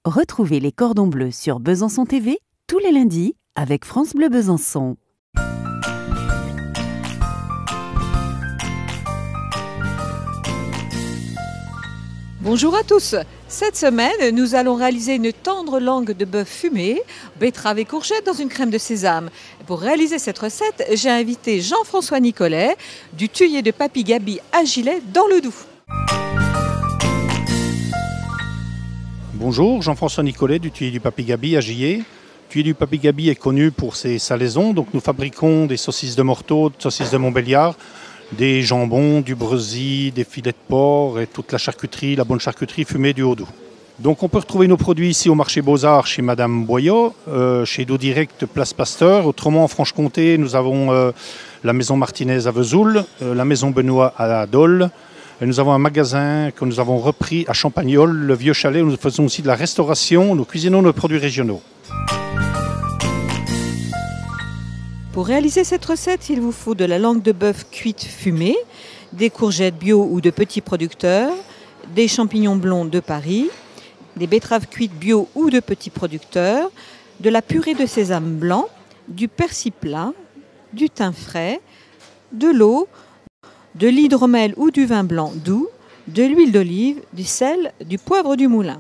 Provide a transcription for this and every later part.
Retrouvez les cordons bleus sur Besançon TV tous les lundis avec France Bleu Besançon. Bonjour à tous. Cette semaine, nous allons réaliser une tendre langue de bœuf fumée, betterave et courgettes dans une crème de sésame. Pour réaliser cette recette, j'ai invité Jean-François Nicolet du Thuillier de Papy Gaby à Gilet dans le Doubs. Bonjour, Jean-François Nicolet du Thuillier du Papy Gaby à Gilet. Le Thuillier du Papy Gaby est connu pour ses salaisons, donc nous fabriquons des saucisses de Morteau, des saucisses de Montbéliard, des jambons, du brésil, des filets de porc et toute la charcuterie, la bonne charcuterie fumée du Haut-Doubs. Donc on peut retrouver nos produits ici au marché Beaux-Arts chez Madame Boyot, chez Eau Direct Place Pasteur. Autrement en Franche-Comté, nous avons la maison Martinez à Vesoul, la maison Benoît à Dole. Et nous avons un magasin que nous avons repris à Champagnol, le vieux chalet, où nous faisons aussi de la restauration, nous cuisinons nos produits régionaux. Pour réaliser cette recette, il vous faut de la langue de bœuf cuite fumée, des courgettes bio ou de petits producteurs, des champignons blonds de Paris, des betteraves cuites bio ou de petits producteurs, de la purée de sésame blanc, du persil plat, du thym frais, de l'eau, de l'hydromel ou du vin blanc doux, de l'huile d'olive, du sel, du poivre du moulin.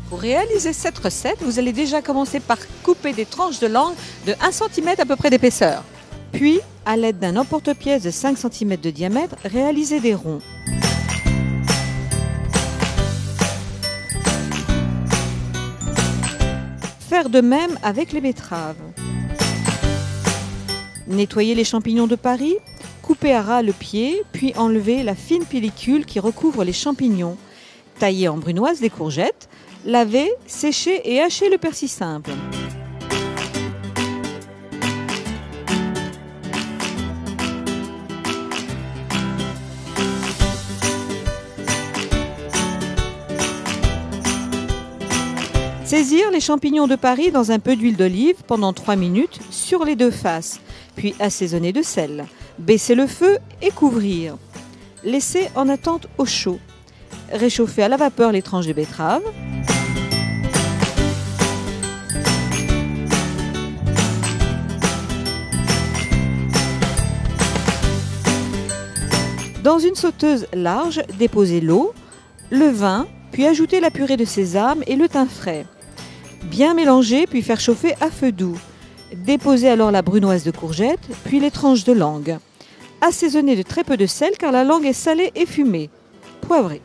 Pour réaliser cette recette, vous allez déjà commencer par couper des tranches de langue de 1 cm à peu près d'épaisseur. Puis, à l'aide d'un emporte-pièce de 5 cm de diamètre, réalisez des ronds. Faire de même avec les betteraves. Nettoyez les champignons de Paris, coupez à ras le pied, puis enlevez la fine pellicule qui recouvre les champignons. Taillez en brunoise les courgettes, lavez, séchez et hachez le persil simple. Saisir les champignons de Paris dans un peu d'huile d'olive pendant 3 minutes sur les deux faces, puis assaisonner de sel. Baisser le feu et couvrir. Laisser en attente au chaud. Réchauffer à la vapeur les tranches de betterave. Dans une sauteuse large, déposez l'eau, le vin, puis ajoutez la purée de sésame et le thym frais. Bien mélanger, puis faire chauffer à feu doux. Déposez alors la brunoise de courgette, puis les tranches de langue. Assaisonnez de très peu de sel car la langue est salée et fumée. Poivrez.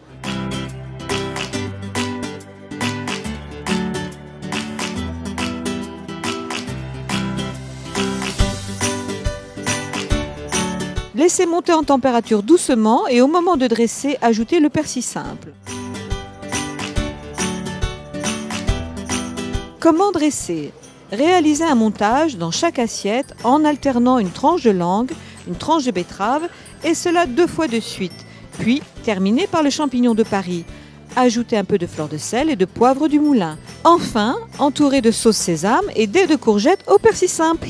Laissez monter en température doucement et au moment de dresser, ajoutez le persil simple. Comment dresser? Réalisez un montage dans chaque assiette en alternant une tranche de langue, une tranche de betterave et cela 2 fois de suite. Puis terminez par le champignon de Paris. Ajoutez un peu de fleur de sel et de poivre du moulin. Enfin, entourez de sauce sésame et dés de courgettes au persil simple.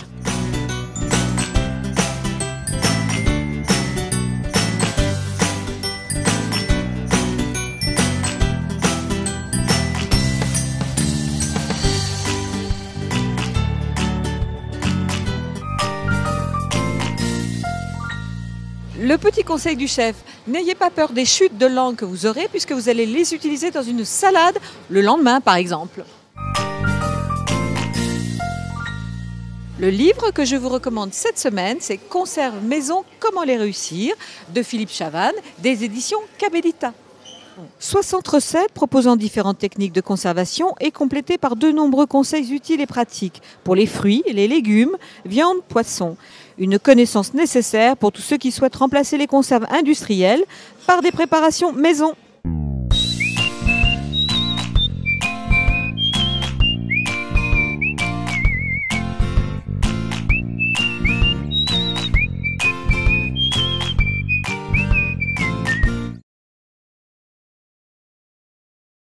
Le petit conseil du chef, n'ayez pas peur des chutes de langue que vous aurez puisque vous allez les utiliser dans une salade le lendemain par exemple. Le livre que je vous recommande cette semaine, c'est Conserves maison, comment les réussir de Philippe Chavannes des éditions Cabellita. 60 recettes proposant différentes techniques de conservation et complétées par de nombreux conseils utiles et pratiques pour les fruits, les légumes, viande, poisson. Une connaissance nécessaire pour tous ceux qui souhaitent remplacer les conserves industrielles par des préparations maison.